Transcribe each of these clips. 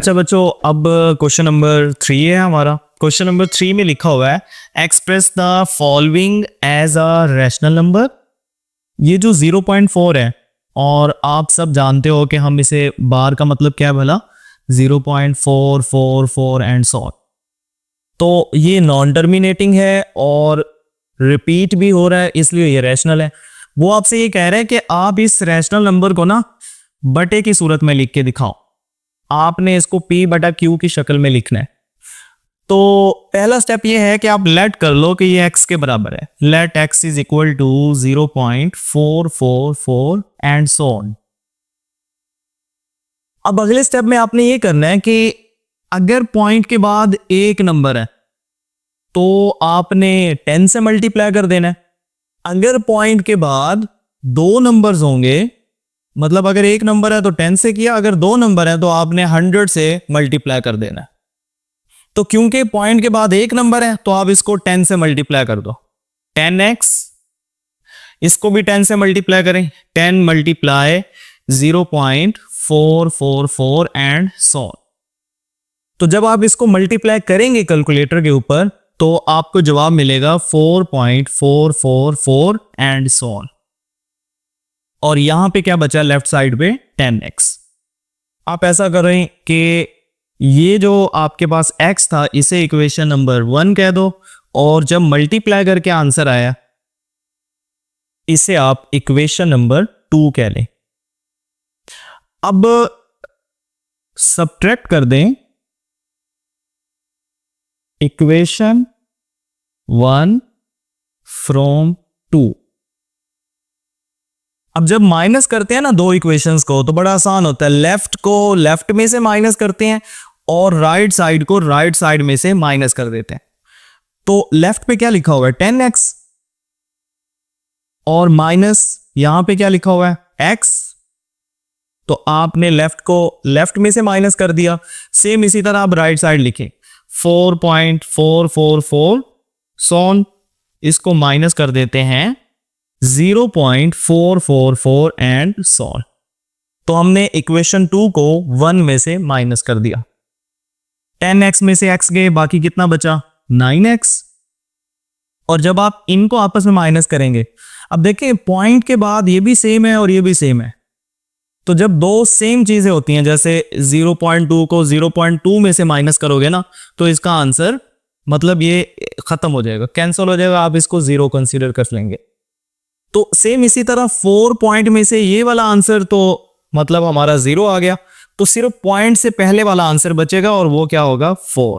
अच्छा बच्चों, अब क्वेश्चन नंबर 3 है हमारा। क्वेश्चन नंबर 3 में लिखा हुआ है express the following as a rational number. ये जो 0.4 है, और आप सब जानते हो कि हम इसे बार का मतलब क्या है भला, 0.444 एंड सो ऑन। तो ये नॉन टर्मिनेटिंग है और रिपीट भी हो रहा है, इसलिए ये रैशनल है। वो आपसे ये कह रहे हैं कि आप इस रैशनल नंबर को ना बटे की सूरत में लिख के दिखाओ। आपने इसको P बटा Q की शक्ल में लिखना है। तो पहला स्टेप ये है कि आप लेट कर लो कि ये x के बराबर है। Let x is equal to 0.444 and so on. अब अगले स्टेप में आपने ये करना है कि अगर पॉइंट के बाद एक नंबर है तो आपने 10 से मल्टीप्लाई कर देना है। अगर पॉइंट के बाद दो नंबर्स होंगे, मतलब अगर एक नंबर है तो 10 से किया, अगर दो नंबर है तो आपने 100 से मल्टीप्लाई कर देना है। तो क्योंकि पॉइंट के बाद एक नंबर है तो आप इसको 10 से मल्टीप्लाई कर दो। 10x, इसको भी 10 से मल्टीप्लाई करें। 10 मल्टीप्लाई 0.444 एंड सो ऑन। तो जब आप इसको मल्टीप्लाई करेंगे कैलकुलेटर के ऊपर तो आपको जवाब मिलेगा 4.444 एंड सो ऑन। और यहां पे क्या बचा लेफ्ट साइड पे 10x। आप ऐसा करें कि ये जो आपके पास x था इसे इक्वेशन नंबर 1 कह दो, और जब मल्टीप्लाई करके आंसर आया इसे आप इक्वेशन नंबर 2 कह लें। अब सब्ट्रैक्ट कर दें इक्वेशन 1 फ्रॉम 2। अब जब माइनस करते हैं ना दो इक्वेशंस को तो बड़ा आसान होता है। लेफ्ट को लेफ्ट में से माइनस करते हैं और राइट साइड को राइट साइड में से माइनस कर देते हैं। तो लेफ्ट पे क्या लिखा हुआ है 10x, और माइनस यहां पे क्या लिखा हुआ है x। तो आपने लेफ्ट को लेफ्ट में से माइनस कर दिया। सेम इसी तरह आप राइट साइड लिखें 4.444 सोन, इसको माइनस कर देते हैं 0.444 एंड सो ऑन। तो हमने इक्वेशन 2 को 1 में से माइनस कर दिया। 10x में से x गए, बाकी कितना बचा 9x। और जब आप इनको आपस में माइनस करेंगे, अब देखें पॉइंट के बाद ये भी सेम है और ये भी सेम है। तो जब दो सेम चीजें होती हैं, जैसे 0.2 को 0.2 में से माइनस करोगे ना, तो इसका आंसर मतलब ये खत्म हो जाएगा, कैंसिल हो जाएगा, आप इसको 0 कंसीडर कर लेंगे। तो सेम इसी तरह 4 पॉइंट में से ये वाला आंसर तो मतलब हमारा 0 आ गया, तो सिर्फ पॉइंट से पहले वाला आंसर बचेगा और वो क्या होगा 4।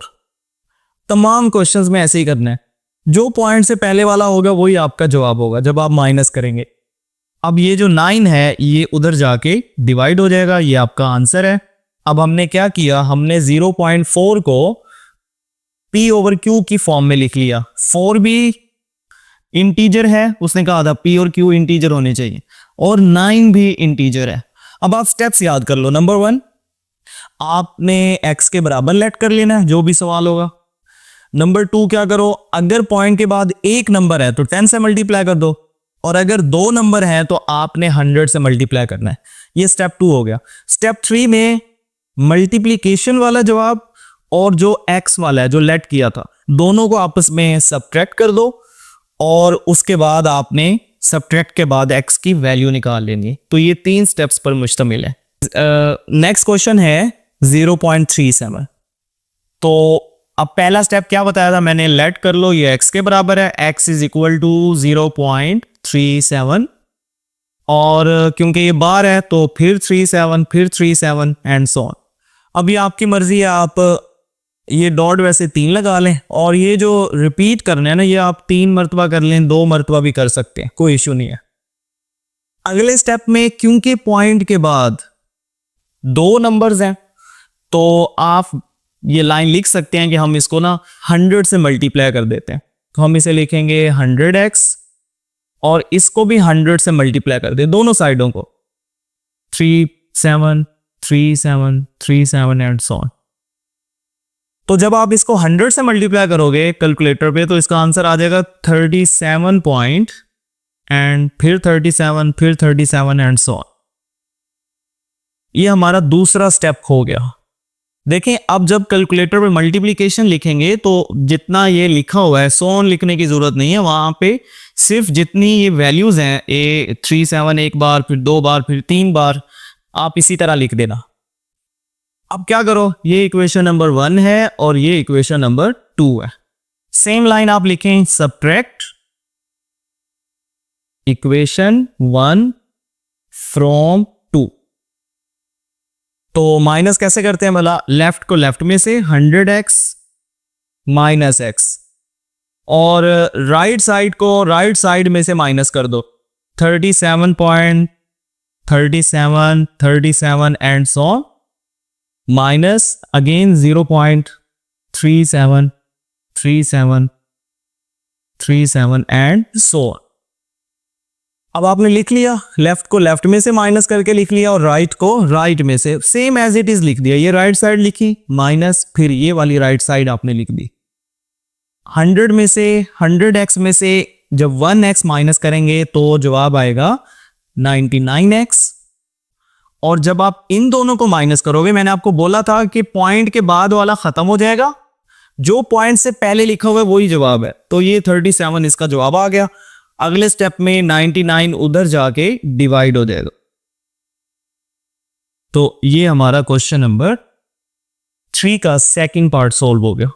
तमाम क्वेश्चंस में ऐसे ही करना है, जो पॉइंट से पहले वाला होगा वही आपका जवाब होगा जब आप माइनस करेंगे। अब ये जो 9 है ये उधर जाके डिवाइड हो जाएगा, ये आपका आंसर है। अब हमने क्या किया, हमने 0.4 को P ओवर Q की फॉर्म में लिख लिया। 4 भी इंटीजर है, उसने कहा था P और Q इंटीजर होने चाहिए, और 9 भी इंटीजर है। अब आप स्टेप्स याद कर लो। नंबर 1, आपने x के बराबर लेट कर लेना है जो भी सवाल होगा। नंबर 2 क्या करो, अगर पॉइंट के बाद एक नंबर है तो 10 से मल्टीप्लाई कर दो, और अगर दो नंबर है तो आपने 100 से मल्टीप्लाई करना है। ये स्टेप 2 हो गया। स्टेप 3 में मल्टीप्लीकेशन वाला जवाब और जो x वाला है जो लेट किया था, दोनों को आपस में सब्ट्रैक्ट कर दो, और उसके बाद आपने सब्ट्रैक्ट के बाद x की वैल्यू निकाल लेनी। तो ये 3 स्टेप्स पर मुश्तमिल है। नेक्स्ट क्वेश्चन है 0.37। तो अब पहला स्टेप क्या बताया था मैंने, लेट कर लो ये x के बराबर है, x इज इक्वल टू 0.37, और क्योंकि ये बार है तो फिर 37 फिर 37 एंड सो ऑन। अब ये आपकी मर्जी है, आप ये डॉट वैसे 3 लगा लें, और ये जो रिपीट करना है ना ये आप 3 मरतबा कर लें, 2 मरतबा भी कर सकते हैं, कोई इश्यू नहीं है। अगले स्टेप में क्योंकि पॉइंट के बाद 2 नंबर्स हैं तो आप ये लाइन लिख सकते हैं कि हम इसको ना 100 से मल्टीप्लाई कर देते हैं। तो हम इसे लिखेंगे 100x, और इसको भी 100 से मल्टीप्लाई कर दें दोनों साइडों को, 37 37 37 एंड सो ऑन। तो जब आप इसको 100 से मल्टीप्लाई करोगे कैलकुलेटर पे तो इसका आंसर आ जाएगा 37 पॉइंट एंड फिर 37 फिर 37 एंड सो ऑन। ये हमारा दूसरा स्टेप हो गया। देखें अब जब कैलकुलेटर पे मल्टीप्लिकेशन लिखेंगे तो जितना ये लिखा हुआ है सोन लिखने की जरूरत नहीं है, वहां पे सिर्फ जितनी ये वैल्यूज हैं ए 3 7 एक बार, फिर 2 बार, फिर 3 बार, आप इसी तरह लिख देना। अब क्या करो, ये इक्वेशन नंबर 1 है और ये इक्वेशन नंबर 2 है। सेम लाइन आप लिखें, सब्ट्रैक्ट इक्वेशन 1 फ्रॉम 2। तो माइनस कैसे करते हैं भला, लेफ्ट को लेफ्ट में से 100x माइनस एक्स, और राइट साइड को राइट साइड में से माइनस कर दो, 37 and so minus again 0.37 and so. अब आपने लिख लिया, लेफ्ट को लेफ्ट में से माइनस करके लिख लिया और राइट को राइट में से सेम एज इट इज लिख दिया। ये राइट साइड लिखी माइनस, फिर ये वाली राइट साइड आपने लिख दी। 100 में से 100x में से जब 1x माइनस करेंगे तो जवाब आएगा 99x। और जब आप इन दोनों को माइनस करोगे, मैंने आपको बोला था कि पॉइंट के बाद वाला खत्म हो जाएगा, जो पॉइंट से पहले लिखा हुआ है वही जवाब है। तो ये 37 इसका जवाब आ गया। अगले स्टेप में 99 उधर जाके डिवाइड हो जाएगा। तो ये हमारा क्वेश्चन नंबर 3 का सेकंड पार्ट सॉल्व हो गया।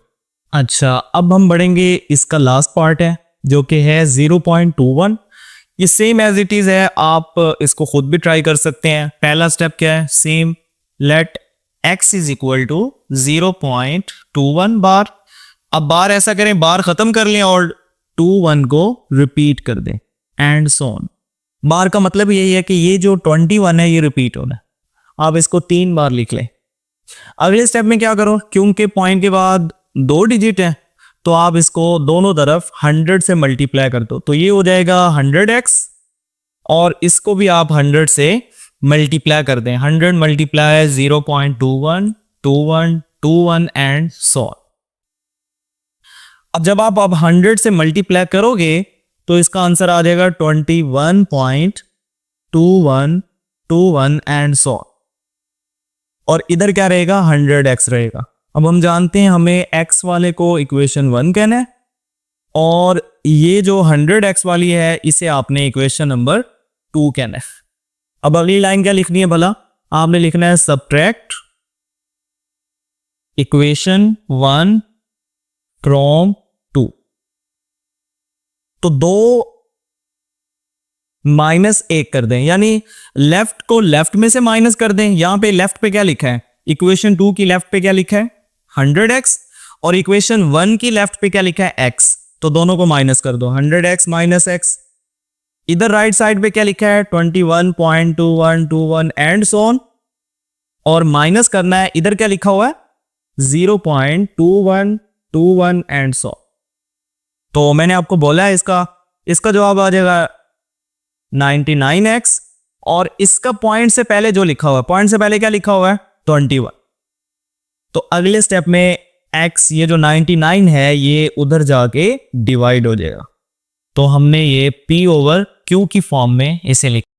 अच्छा, अब हम बढ़ेंगे, इसका लास्ट पार्ट है जो कि है 0.21। ये सेम एज इट इज है, आप इसको खुद भी ट्राई कर सकते हैं। पहला स्टेप क्या है, same, let x is equal to 0.21 bar. अब बार ऐसा करें, बार खत्म कर लें और 21 को रिपीट कर दें एंड सो ऑन। बार का मतलब यही है कि ये जो 21 है ये रिपीट होना है। आप इसको 3 बार लिख लें। अगले स्टेप में क्या करो, क्योंकि पॉइंट के बाद 2 डिजिट है तो आप इसको दोनों तरफ 100 से मल्टीप्लाई कर दो, तो ये हो जाएगा 100x, और इसको भी आप 100 से मल्टीप्लाई कर दें। 100 मल्टीप्लाई 0.21 21 21 एंड सो ऑन। अब जब आप 100 से मल्टीप्लाई करोगे तो इसका आंसर आ जाएगा 21.2121 एंड सो। और इधर क्या रहेगा, 100x रहेगा। अब हम जानते हैं हमें x वाले को इक्वेशन 1 कहना है, और ये जो 100x वाली है इसे आपने इक्वेशन नंबर 2 कहना है। अब अगली लाइन क्या लिखनी है भला, आपने लिखना है सब्ट्रैक्ट इक्वेशन 1 फ्रॉम 2। तो 2 माइनस 1 कर दें, यानी लेफ्ट को लेफ्ट में से माइनस कर दें। यहां पे लेफ्ट पे क्या लिखा है, इक्वेशन 2 की लेफ्ट पे क्या लिखा है 100x, और इक्वेशन 1 की लेफ्ट पे क्या लिखा है x, तो दोनों को माइनस कर दो, 100x माइनस x। इधर राइट साइड पे क्या लिखा है 21.2121 एंड सो ऑन, और माइनस करना है, इधर क्या लिखा हुआ है 0.2121 एंड सो। तो मैंने आपको बोला है इसका जवाब आ जाएगा 99x, और इसका पॉइंट से पहले जो लिखा हुआ है, पॉइंट से पहले क्या लिखा हुआ है 21। तो अगले स्टेप में x, ये जो 99 है ये उधर जाके डिवाइड हो जाएगा। तो हमने ये p/q की फॉर्म में इसे लिखा।